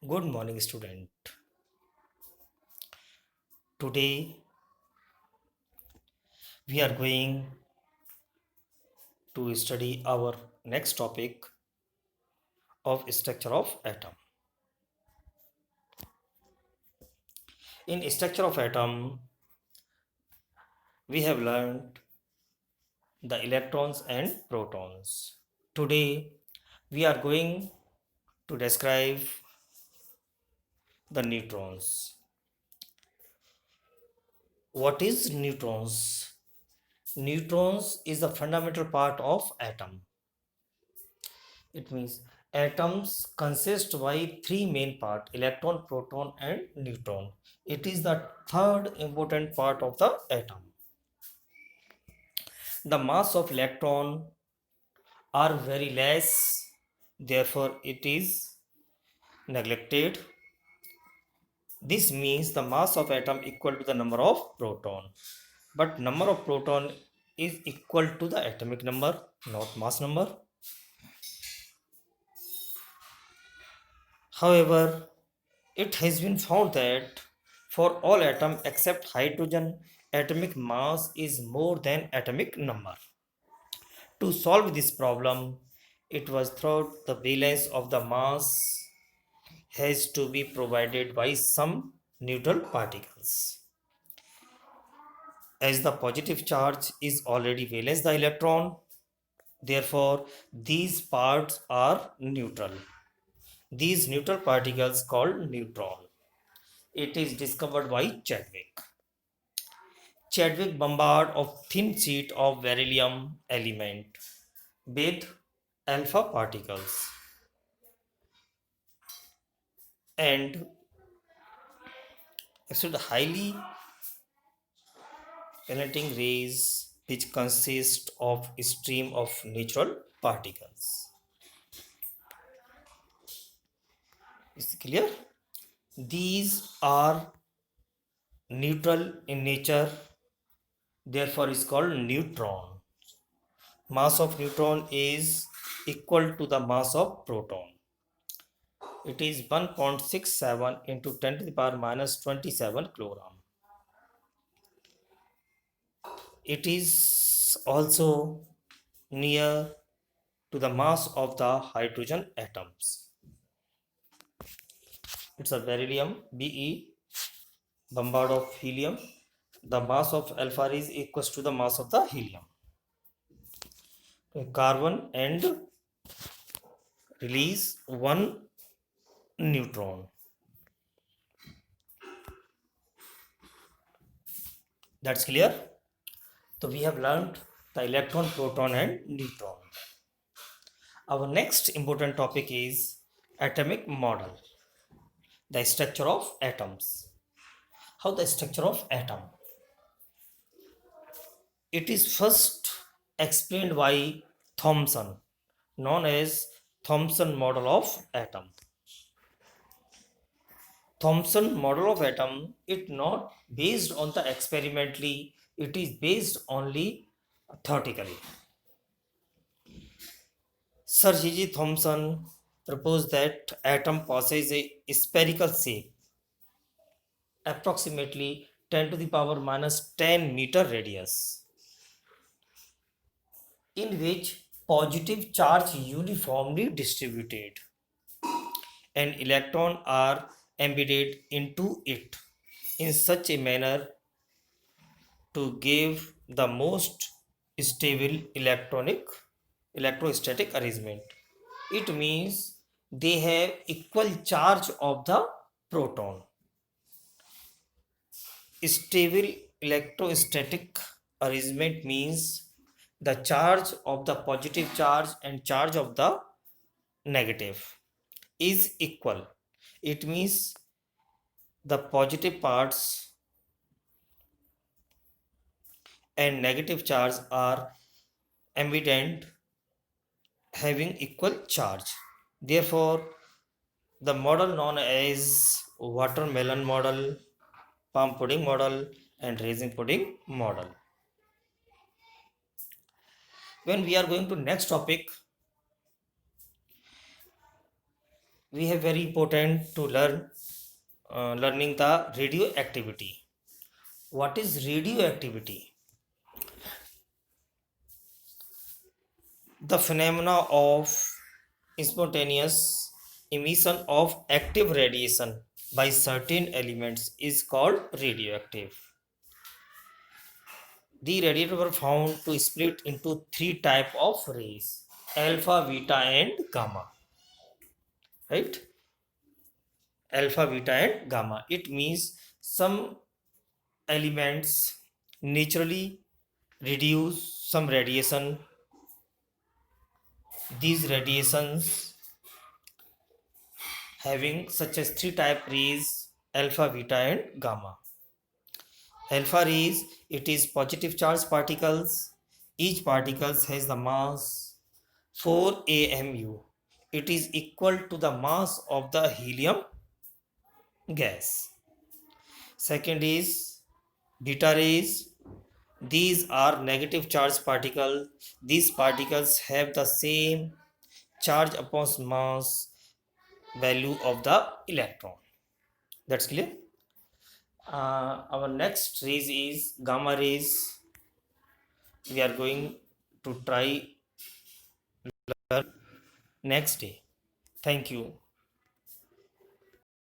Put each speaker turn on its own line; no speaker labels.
Good morning, student. Today we are going to study our next topic of structure of atom. In structure of atom, we have learned the electrons and protons. Today we are going to describe the neutrons. What is neutrons? Neutrons is a fundamental part of atom. It means atoms consist by three main parts: electron, proton, and neutron. It is the third important part of the atom. The mass of electron are very less, therefore it is neglected. This means the mass of atom equal to the number of proton. But number of proton is equal to the atomic number, not mass number. However, it has been found that for all atoms except hydrogen, atomic mass is more than atomic number. To solve this problem, it was thought the balance of the mass has to be provided by some neutral particles. As the positive charge is already valence the electron, therefore these parts are neutral. These neutral particles called neutron. It is discovered by Chadwick. Chadwick bombard of thin sheet of beryllium element with alpha particles and exude highly penetrating rays which consist of a stream of natural particles. Is it clear? These are neutral in nature, therefore is called neutron. Mass of neutron is equal to the mass of proton. It is 1.67 into 10 to the power minus 27 kilogram. It is also near to the mass of the hydrogen atoms. It's a beryllium Be bombard of helium. The mass of alpha is equals to the mass of the helium. Carbon and release one neutron. That's clear. So we have learned the electron, proton, and neutron. Our next important topic is atomic model, the structure of atoms. How the structure of atom? It is first explained by Thomson, known as Thomson model of atom. Thomson model of atom is not based on the experimentally, it is based only theoretically. Sir G.G. Thomson proposed that atom possesses a spherical shape, approximately 10 to the power minus 10 meter radius, in which positive charge uniformly distributed and electrons are embedded into it in such a manner to give the most stable electrostatic arrangement. It means they have equal charge of the proton. Stable electrostatic arrangement means the charge of the positive charge and charge of the negative is equal. It means the positive parts and negative charge are evident having equal charge. Therefore, the model known as watermelon model, palm pudding model, and raisin pudding model. When we are going to next topic, we have very important to learn learning the radioactivity. What is radioactivity? The phenomena of spontaneous emission of active radiation by certain elements is called radioactive. The radiators were found to split into three type of rays: alpha, beta, and gamma. Right? Alpha, beta, and gamma. It means some elements naturally reduce some radiation. These radiations having such as three type rays: alpha, beta, and gamma. Alpha rays, it is positive charged particles. Each particle has the mass 4 AMU. It is equal to the mass of the helium gas. Second is beta rays. These are negative charged particles. These particles have the same charge upon mass value of the electron. That's clear. Our next rays is gamma rays. We are going to try next day. Thank you.